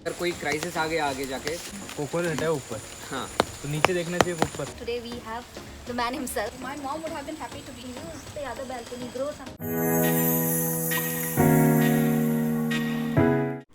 अगर कोई क्राइसिस आ गया आगे जाके कोकोनट है ऊपर, हाँ तो नीचे देखना चाहिए ऊपर। Today we have the man himself. My mom would have been happy to be use the other balcony, grow some.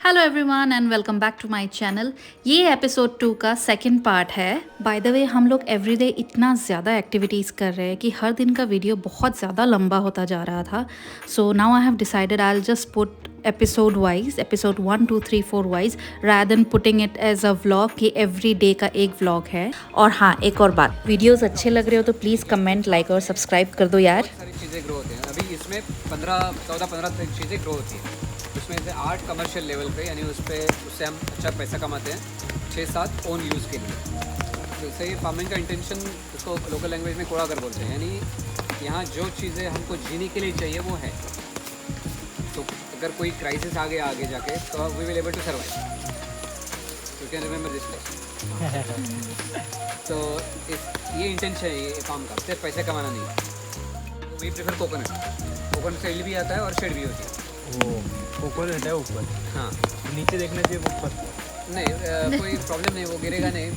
Hello everyone and welcome back to my channel. ये एपिसोड 2 का सेकंड पार्ट है। By the way हम लोग everyday इतना ज़्यादा activities कर रहे हैं कि हर दिन का वीडियो बहुत ज़्यादा लंबा होता जा रहा था। So now I have decided I will just put episode wise, episode 1, 2, 3, 4 wise, rather than putting it as a vlog कि एवरी डे का एक व्लॉग है। और हाँ, एक और बात, वीडियोज़ अच्छे लग रहे हो तो प्लीज़ कमेंट, लाइक और सब्सक्राइब कर दो यार। बहुत सारी चीज़ें ग्रो होती हैं। अभी इसमें 14-15 चीज़ें ग्रो होती हैं। उसमें से 8 कमर्शियल लेवल पे, यानी उससे हम अच्छा पैसा कमाते हैं। 6-7 ओन यूज़ के लिए। तो इससे ये फार्मिंग का इंटेंशन, उसको लोकल लैंग्वेज में कोड़ा कर बोलते हैं, यानी यहाँ जो चीज़ें हमको जीने के लिए चाहिए वो है। तो अगर कोई क्राइसिस आ गया आगे जाके तो we will able to survive. You can remember this place. तो ये इंटेंशन है ये काम का, सिर्फ पैसे कमाना नहीं है। वी प्रेफर कोकोनट से हिल भी आता है और शेड भी होती है। वो कोकोनट है ऊपर, हाँ तो नीचे देखना चाहिए ऊपर। नहीं कोई प्रॉब्लम नहीं, वो गिरेगा नहीं।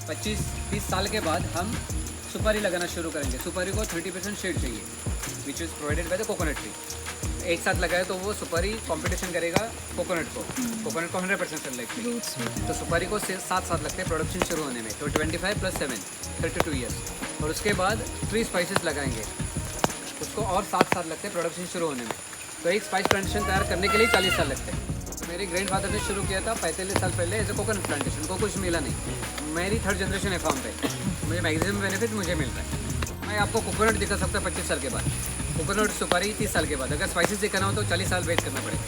25-30 साल के बाद हम सुपारी लगाना शुरू करेंगे। सुपारी को 30% शेड चाहिए, which is provided by the coconut tree. एक साथ लगाए तो वो सुपारी कंपटीशन करेगा कोकोनट को 100% सनलाइट चाहिए। तो सुपारी को 7 साल लगते हैं प्रोडक्शन शुरू होने में। तो 25 + 7 32 ईयर्स। और उसके बाद ट्री स्पाइसेस लगाएंगे, उसको और 7 साल लगते हैं प्रोडक्शन शुरू होने में। तो एक स्पाइस प्लांटेशन तैयार करने के लिए 40 साल लगते हैं। तो मेरे ग्रैंडफादर ने शुरू किया था 45 साल पहले एज ए कोकोनट प्लांटेशन। उनको कुछ मिला नहीं। मेरी 3rd जनरेशन है फार्म पे, मुझे मैक्सिमम बेनिफिट मुझे मिल रहा है। मैं आपको कोकोनट दिखा सकता 25 साल के बाद, कोकोनट सुपारी 30 साल के बाद। अगर स्पाइसेस दिखाना हो तो 40 साल वेट करना पड़ेगा।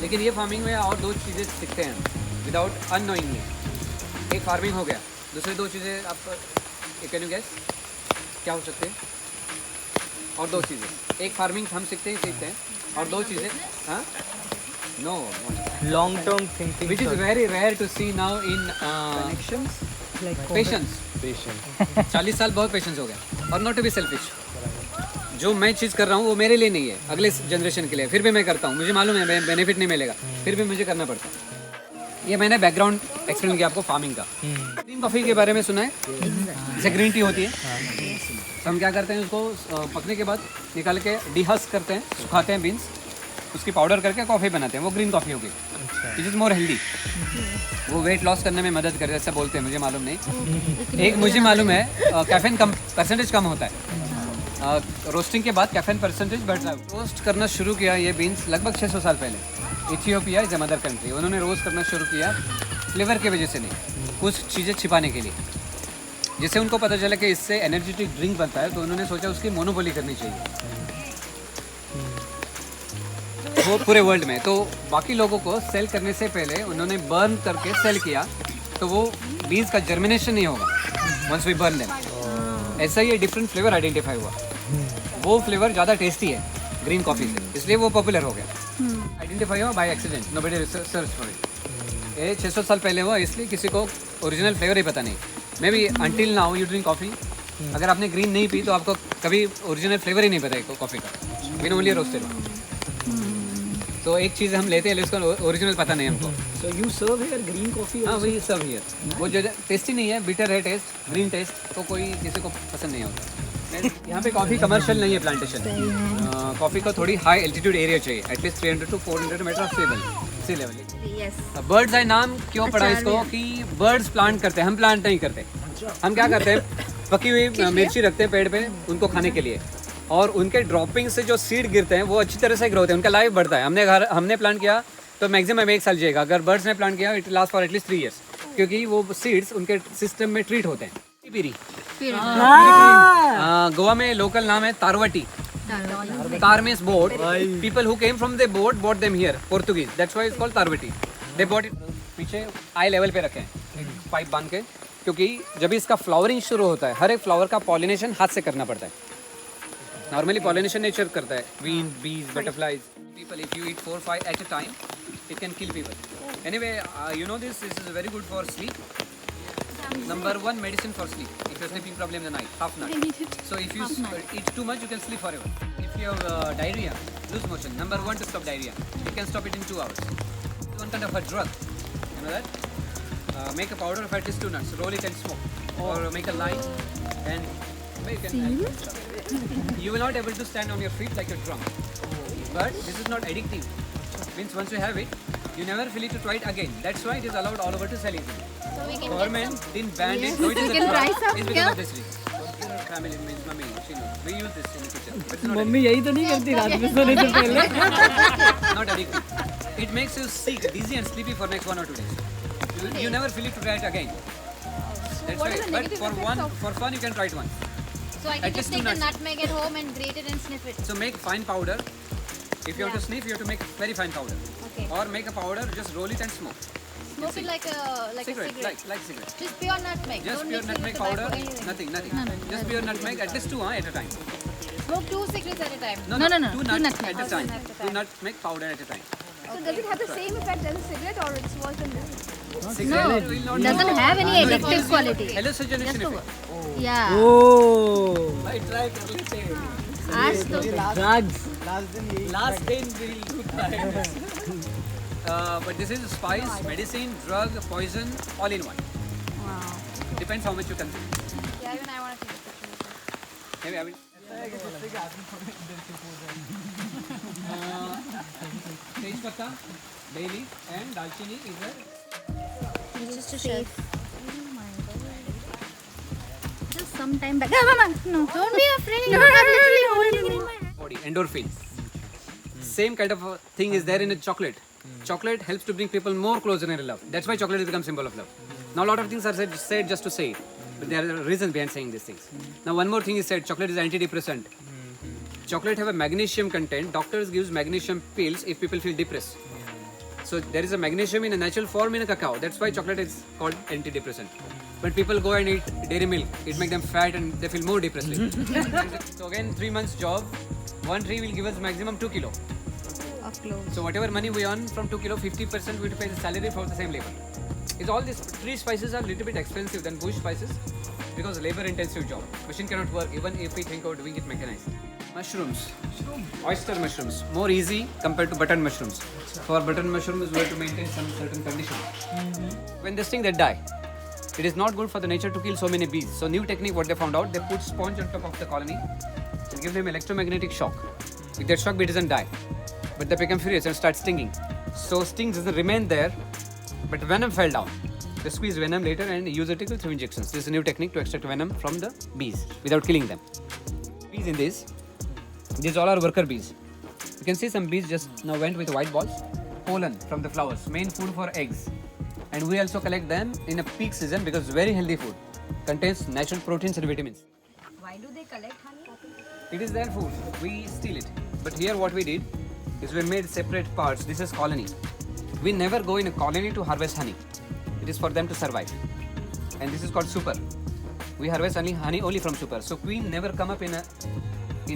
लेकिन ये फार्मिंग में और 2 चीज़ें सीखते हैं विदाउट अननोइंगली। एक फार्मिंग हो गया, दूसरी 2 चीज़ें आप कैन यू गेस क्या हो सकते हैं? और 2 चीज़ें, एक फार्मिंग हम सीखते हैं और 2 चीज़ें, हाँ no long term thinking, which is very rare to see now in patience. 40 साल बहुत पेशेंस हो गया। और नॉट टू बी सेल्फिश, जो मैं चीज़ कर रहा हूँ वो मेरे लिए नहीं है, अगले जनरेशन के लिए। फिर भी मैं करता हूँ, मुझे मालूम है बेनिफिट नहीं मिलेगा, फिर भी मुझे करना पड़ता है। ये मैंने बैकग्राउंड एक्सप्लेन किया आपको फार्मिंग का। ग्रीन कॉफ़ी के बारे में सुना है? जैसे ग्रीन टी होती है, तो हम क्या करते हैं, उसको पकने के बाद निकाल के डिहस्क करते हैं, सुखाते हैं बीन्स, उसकी पाउडर करके कॉफ़ी बनाते हैं। वो ग्रीन कॉफ़ी होगी, इट इज़ मोर हेल्दी। वो वेट लॉस करने में मदद करे, ऐसा बोलते हैं, मुझे मालूम नहीं। एक मुझे मालूम है कैफीन परसेंटेज कम होता है। रोस्टिंग के बाद कैफीन परसेंटेज बढ़ता है। रोस्ट करना शुरू किया ये बीन्स लगभग 600 साल पहले। Ethiopia is a mother country. उन्होंने रोस्ट करना शुरू किया फ्लेवर की वजह से नहीं, कुछ चीज़ें छिपाने के लिए। जिससे उनको पता चला कि इससे एनर्जेटिक ड्रिंक बनता है, तो उन्होंने सोचा उसकी मोनोपोली करनी चाहिए वो पूरे वर्ल्ड में। तो बाकी लोगों को सेल करने से पहले उन्होंने बर्न करके सेल किया, तो वो बीन्स का जर्मिनेशन नहीं होगा वंस वी बर्न देम। ऐसा ही डिफरेंट फ्लेवर आइडेंटिफाई हुआ। वो फ्लेवर ज़्यादा टेस्टी है ग्रीन कॉफ़ी से, इसलिए वो पॉपुलर हो गया। आइडेंटिफाई हुआ by accident, nobody search for it. ये 600 साल पहले हुआ, इसलिए किसी को ओरिजिनल फ्लेवर ही पता नहीं। May be until now you drink coffee, अगर आपने ग्रीन नहीं पी तो आपको कभी ओरिजिनल फ्लेवर ही नहीं पता है कॉफ़ी का, बिन ओनली रोस्टेड। तो एक चीज़ हम लेते हैं, उसका ओरिजिनल पता नहीं हमको। So you serve here green coffee? हाँ, वही सर्व हियर। वो जो टेस्टी नहीं है, बिटर है टेस्ट, ग्रीन टेस्ट, तो कोई किसी को पसंद नहीं होता। यहाँ पे कॉफ़ी कमर्शियल नहीं है प्लांटेशन। कॉफ़ी को थोड़ी हाई एल्टीट्यूड एरिया चाहिए, at least 300 to 400 metre of sea level. Bird's eye नाम क्यों पड़ा इसको, कि बर्ड्स प्लांट करते हैं, हम प्लांट नहीं करते। हम क्या करते हैं, पकी हुई मिर्ची रखते हैं पेड़ पे उनको खाने के लिए, और उनके ड्रॉपिंग से जो सीड गिरते हैं वो अच्छी तरह से ग्रो होते हैं, उनका लाइफ बढ़ता है। हमने प्लांट किया तो मैक्सिमम 1 साल जिएगा। अगर बर्ड्स ने प्लांट किया it last for at least 3 years, क्योंकि वो सीड्स उनके सिस्टम में ट्रीट होते हैं। पीरी गोवा में लोकल नाम है तारवटी। तार means boat. People who came from the boat brought them here, Portuguese, that's why it's called Tarvati. They brought it. पीछे आई लेवल पे रखे हैं पाइप बांध के, क्योंकि जब इसका फ्लावरिंग शुरू होता है, हर एक फ्लावर का पॉलिनेशन हाथ से करना पड़ता है। नॉर्मली पॉलिनेशन नेचर करता है, बीन, बीज, butterflies. People if you eat 4-5 at a time it can kill people. Anyway you know this is very good for sleep. Number 1 medicine for sleep. If you're sleeping problem in the night, half nut. So if you eat too much, you can sleep forever. If you have diarrhea, loose motion, number 1 to stop diarrhea. You can stop it in 2 hours. It's one kind of a drug. You know that? Make a powder of at least 2 nuts. Roll it and smoke. Or make a line and make an. You will not able to stand on your feet like you're drunk. But this is not addictive. Means once you have it, you never feel it to try it again. That's why it is allowed all over to sell easily. So we can Government didn't ban it. So it is We a can drug. try some, It's because yeah? of this reason. Family means mummy, she knows. We use this in the kitchen. But it's not mummy यही तो नहीं करती रात में सोने से पहले addictive. Not addictive. It makes you sick, dizzy and sleepy for next 1 or 2 days. You never feel it to try it again. That's what why. is the But negative for effects for fun, you can try it once. So I At can least just take 2 the nuts. nutmeg at home and grate it and sniff it. So make fine powder. If you have to Yeah. sniff, you have to make very fine powder. Okay. Or make a powder, just roll it and smoke. Smoke it like a Cigarette, cigarette. like cigarette. Just pure nutmeg. Just Don't pure mix it with nutmeg tobacco, powder, anything. nothing. Just pure nutmeg, at least 2 at a time. Smoke 2 cigarettes at a time. No, 2 nuts nutmeg. at a Oh, time. 2 nuts at a 2 time. nutmeg powder at a time. So does it have the same effect as a cigarette or it's worse than that? Cigarette will not Doesn't have any No, it addictive gives you quality. hallucination Just effect. Yeah. Oh I try कर लेते हैं. आज तो drugs Last day we'll do that. But this is spice, medicine, drug, poison, all in one. wow. Depends how much you consume. Yeah, even I want to take a picture. Maybe I will. तेज पत्ता, bay leaf, and दालचीनी is a Just to safe. Just some time back. No, Mama, no. Don't be afraid. No, I'm literally holding it in my hand. body, endorphin. Same kind of a thing is there in a chocolate. Chocolate helps to bring people more closer in love. That's why chocolate has become symbol of love. Now a lot of things are said just to say it, but there are reasons behind saying these things. Now one more thing is said, chocolate is antidepressant. Chocolate have a magnesium content. Doctors gives magnesium pills if people feel depressed. So there is a magnesium in a natural form in a cacao. That's why chocolate is called antidepressant. But people go and eat dairy milk. It makes them fat and they feel more depressed. So again, 3 months job. One tree will give us maximum 2 kilo. Of clothes. So whatever money we earn from 2 kilo, 50% we have to pay the salary for the same labor. It's all these tree spices are a little bit expensive than bush spices because labor intensive job. Machine cannot work even if we think of doing it mechanized. Mushrooms. Oyster mushrooms. More easy compared to button mushrooms. For button mushrooms we have to maintain some certain conditions. When they sting they die. It is not good for the nature to kill so many bees. So new technique what they found out, they put sponge on top of the colony and give them electromagnetic shock. With that shock bee doesn't die. But they become furious and start stinging. So stings doesn't remain there, but venom fell down. They squeeze venom later and use it through injections. This is a new technique to extract venom from the bees without killing them. Bees in this, these all are worker bees. You can see some bees just now went with white balls. Pollen from the flowers, main food for eggs. And we also collect them in a peak season because very healthy food. Contains natural proteins and vitamins. Why do they collect honey? It is their food. We steal it. But here what we did is we made separate parts. This is colony. We never go in a colony to harvest honey. It is for them to survive. And this is called super. We harvest honey only from super. So queen never come up in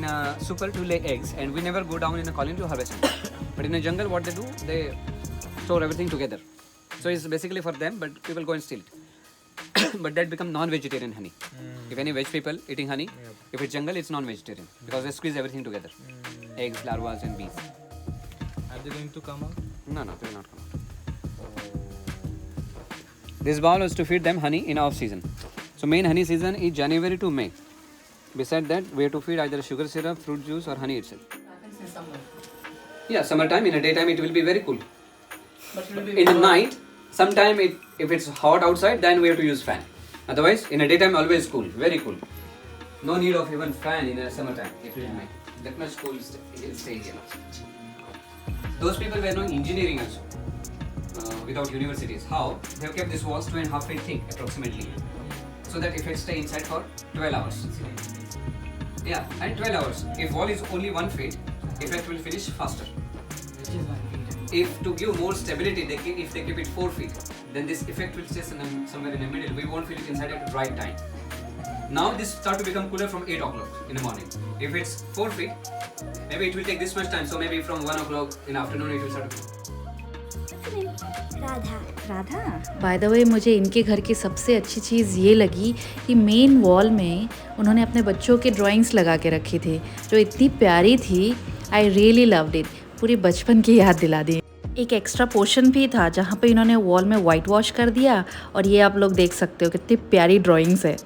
a super to lay eggs, and we never go down in a colony to harvest honey. But in a jungle what they do, they store everything together. So it's basically for them, but people go and steal it. But that become non-vegetarian honey. If any veg people eating honey, if it's jungle, it's non-vegetarian because they squeeze everything together. Eggs, larvae and bees. Are they going to come out? No, they will not come out. This bowl is to feed them honey in off-season. So main honey season is January to May. Beside that, we have to feed either sugar syrup, fruit juice or honey itself. Yeah, summertime, in the daytime it will be very cool. But it will be In the night, sometime if it's hot outside, then we have to use fan. Otherwise, in the daytime always cool, very cool. No need of even fan in the summertime, April and May. That much cool it'll stay here. Those people were doing engineering also, without universities. How? They have kept this walls 2.5 feet thick approximately, so that if it stay inside for 12 hours. Yeah, and 12 hours. If wall is only 1 feet, effect will finish faster. If to give more stability, if they keep it 4 feet, then this effect will stay somewhere in the middle. We won't feel it inside at the right time. Now this start to become cooler from 8 o'clock in the morning. If it's 4 feet, maybe it will take this much time. So maybe from 1 o'clock in the afternoon it will start to Radha bye the वे मुझे इनके घर की सबसे अच्छी चीज़ ये लगी कि main wall में उन्होंने अपने बच्चों के ड्राइंग्स लगा के रखी थी जो इतनी प्यारी थी. I really loved it. पूरी बचपन की याद दिला दी. एक एक्स्ट्रा पोर्शन भी था जहाँ पे इन्होंने वॉल में वाइट वॉश कर दिया और ये आप लोग देख सकते हो कितनी प्यारी ड्राइंग्स है।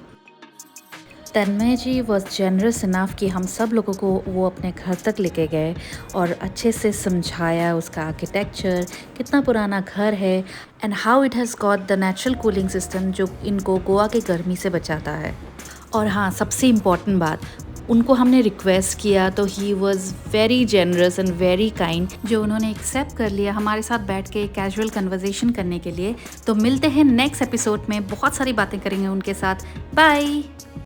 तन्मय जी वॉज जेनरस इनफ कि हम सब लोगों को वो अपने घर तक लेके गए और अच्छे से समझाया उसका आर्किटेक्चर, कितना पुराना घर है and how it has got the natural cooling system जो इनको गोवा के गर्मी से बचाता है। और हाँ, सबसे इम्पॉर्टेंट बात, उनको हमने रिक्वेस्ट किया तो he was very generous and very kind, जो उन्होंने एक्सेप्ट कर लिया हमारे साथ बैठ के कैजुअल कन्वर्सेशन करने के लिए। तो मिलते हैं नेक्स्ट एपिसोड में, बहुत सारी बातें करेंगे उनके साथ। बाय।